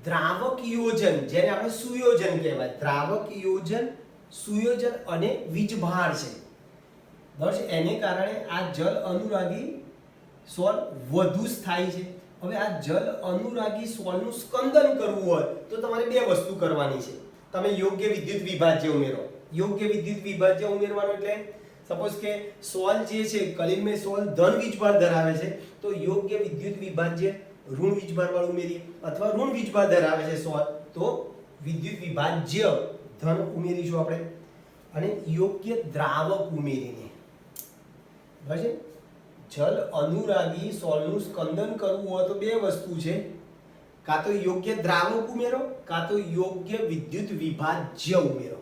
દ્રાવક યોજન, જેને આપણે સુયોજન કહેવાય. દ્રાવક યોજન, સુયોજન અને વીજભાર છે. બરાબર છે? એને કારણે આ જલ અનુરાગી સોલ વધુ સ્થાયી છે. હવે આ જલ અનુરાગી સોલનું સ્કંદન કરવું હોય તો તમારે 2 વસ્તુ કરવાની છે. તમે યોગ્ય વિદ્યુત વિભાજ્ય ઉમેરો. યોગ્ય વિદ્યુત વિભાજ્ય ઉમેરવાનું એટલે સપોઝ કે સોલ જે છે કલિલમય સોલ ધન વીજભાર ધરાવે છે તો યોગ્ય વિદ્યુત વિભાજ્ય ઋણ વીજભાર વાળું ઉમેરીએ, અથવા ઋણ વીજભાર ધરાવે છે સોલ તો વિદ્યુત વિભાજ્ય ધન ઉમેરીશું આપણે, અને યોગ્ય દ્રાવક ઉમેરીને. બરાબર છે? જલ અનુરાગી સોલનું સ્કંદન કરવું હોય તો 2 વસ્તુ છે, કાં તો યોગ્ય દ્રાવક ઉમેરો કાં તો યોગ્ય વિદ્યુત વિભાજ્ય ઉમેરો.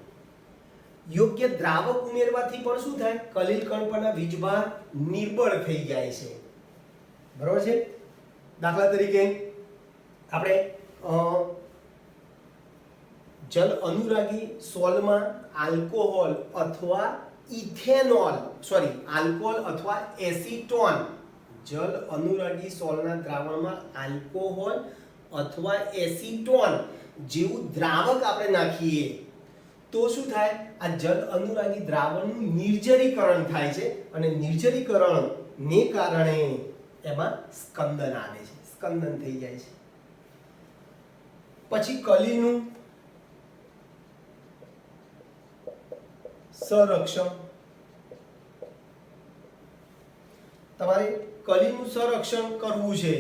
યોગ્ય દ્રાવક ઉમેરવાથી પણ શું થાય? કલિલ કણ પરના વીજભાર નિર્બળ થઈ જાય છે. બરાબર છે? દાખલા તરીકે આપણે જલ અનુરાગી સોલમાં આલ્કોહોલ અથવા આલ્કોહોલ અથવા એસીટોન, જલ અનુરાગી સોલના દ્રાવણમાં આલ્કોહોલ અથવા એસીટોન જેવું દ્રાવક આપણે નાખીએ તો શું થાય? આ જલ અનુરાગી દ્રાવણનું નિર્જરીકરણ થાય છે અને નિર્જરીકરણને કારણે એમાં સ્કંદન આવે છે, સ્કંદન થઈ જાય છે. પછી કલિલનું સંરક્ષણ. તમારે કલિલનું સંરક્ષણ કરવું છે,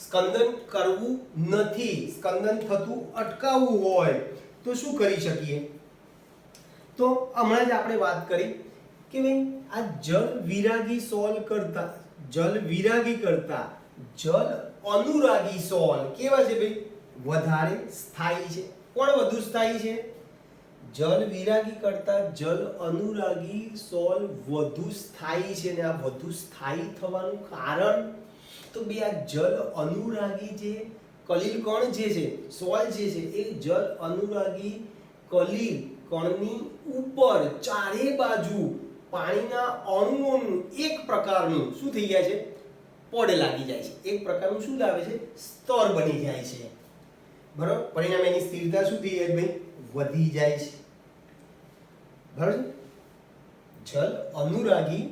સ્કંદન કરવું નથી, સ્કંદન થતું અટકાવવું હોય તો શું કરી શકીએ? તો હમણાં જ આપણે વાત કરી કે ભાઈ આ જલ વિરાગી સોલ કરતા જલ અનુરાગી સોલ કેવા છે ભાઈ? વધારે સ્થાયી છે. કોણ વધુ સ્થાયી છે? જલ વિરાગી કરતા જલ અનુરાગી સોલ વધુ સ્થાયી છે. ને આ વધુ સ્થાયી થવાનું કારણ તો બે આ જલ અનુરાગી જે કલિલ કણ જે છે, સોલ જે છે એ જલ અનુરાગી કલિલ કણની ઉપર ચારે બાજુ પાણીના અણુઓનું એક પ્રકારનું શું થઈ જાય છે, પડ લાગી જાય છે, એક પ્રકારનું શું લાવે છે, સ્તર બની જાય છે, બરાબર. પરિણામે એની સ્થિરતા શું થઈ જાય ભાઈ, વધી જાય છે, બરાબર. જલ અનુરાગી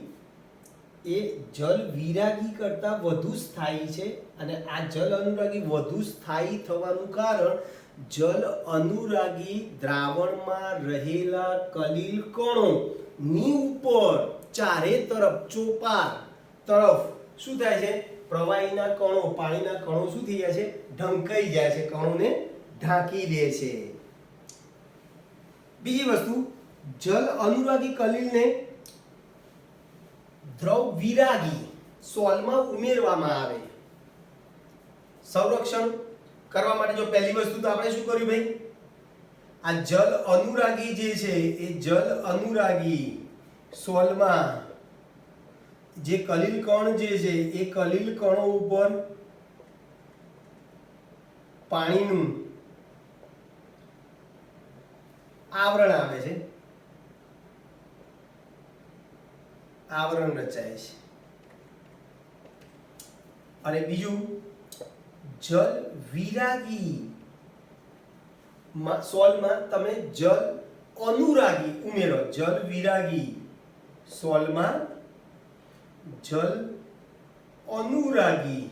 એ જલ વિરાગી કરતા વધુ સ્થાયી છે અને આ જલ અનુરાગી વધુ સ્થાયી થવાનું કારણ જલ અનુરાગી દ્રાવણમાં રહેલા કલિલ કણો ની ઉપર ચારે તરફ ચોપાર તરફ શું થાય છે, પ્રવાહીના કણો, પાણીના કણો શું થઈ જાય છે, ઢંકાઈ જાય છે, કણોને ઢાંકી દે છે. બીજી વસ્તુ, જલ અનુરાગી કલિલને દ્રવ વિરાગી સોલમાં ઉમેરવામાં આવે. સંરક્ષણ કરવા માટે જો પહેલી વસ્તુ તો આપણે શું કર્યું ભાઈ, આ જલ અનુરાગી જે છે એ જલ અનુરાગી સોલમાં જે કલિલ કણ જે છે એ કલિલ કણો ઉપર પાણીનું આવરણ આવે છે, આવરણ રચાય છે. અને બીજું, જલ વિરાગી સોલમાં તમે જલ અનુરાગી ઉમેરો, જલ વિરાગી સોલમાં જલ અનુરાગી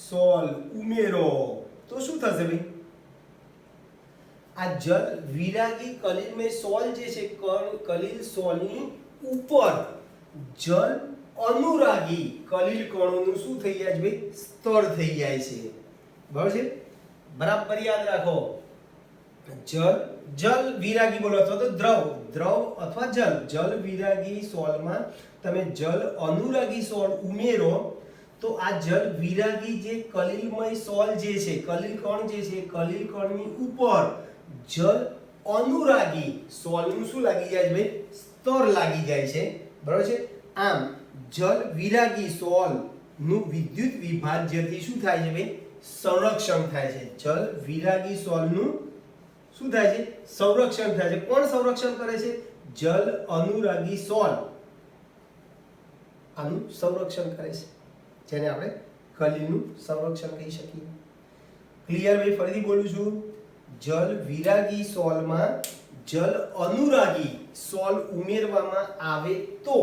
સોલ ઉમેરો તો શું થશે ભાઈ, આ જલ વિરાગી કલિલમય સોલ જે છે, કલિલ સોલની ઉપર જલ અનુરાગી કલિલ કણોનું શું થઈ જાય છે ભાઈ, સ્તર થઈ જાય છે, બરાબર છે. બરાબર યાદ રાખો, જલ વિરાગી બોલો અથવા તો દ્રવ અથવા જલ વિરાગી સોલમાં તમે જલ અનુરાગી સોલ ઉમેરો તો આ જલ વિરાગી જે કલિલમય સોલ જે છે, કલિલ કણ જે છે, કલિલ કણની ઉપર જલ અનુરાગી સોલનું શું લાગી જાય છે ભાઈ, સ્તર લાગી જાય છે, બરાબર છે. આમ જલ વિરાગી સોલ નું વિદ્યુત વિભાજ્યથી શું થાય છે ભાઈ, સંરક્ષણ થાય છે. જલ વિરાગી સોલનું શું થાય છે, સંરક્ષણ થાય છે. કોણ સંરક્ષણ કરે છે, જલ અનુરાગી સોલ આનું સંરક્ષણ કરે છે, જેને આપણે કલિલનું સંરક્ષણ કહી શકીએ. ક્લિયર ભાઈ? ફરીથી બોલું છું, જલ વિરાગી સોલમાં જલ અનુરાગી સોલ ઉમેરવામાં આવે તો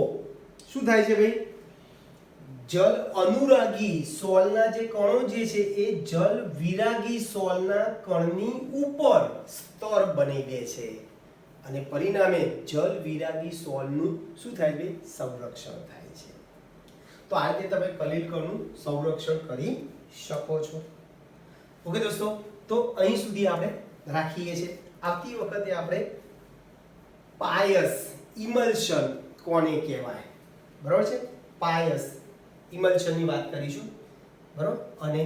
શું થાય છે ભાઈ, જલ અનુરાગી સોલના જે કણો જે છે એ જલ વિરાગી સોલના કણની ઉપર સ્તર બની દે છે અને પરિણામે જલ વિરાગી સોલનું શું થાય ભાઈ, સંરક્ષણ થાય છે. તો આ રીતે તમે કલિલ કણનું સંરક્ષણ કરી શકો છો. ઓકે દોસ્તો, તો અહીં સુધી આપણે રાખીએ છીએ. આવતી વખતે આપણે પાયસ ઇમલ્શન કોને કહેવાય, બરાબર છે, પાયસ ઇમલ્શનની વાત કરીશું, બરાબર, અને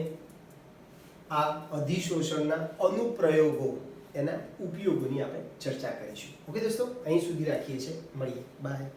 આ અધિશોષણના અનુપ્રયોગો એના ઉપયોગોની આપણે ચર્ચા કરીશું. ઓકે દોસ્તો, અહીં સુધી રાખીએ છીએ. મળીએ, બાય.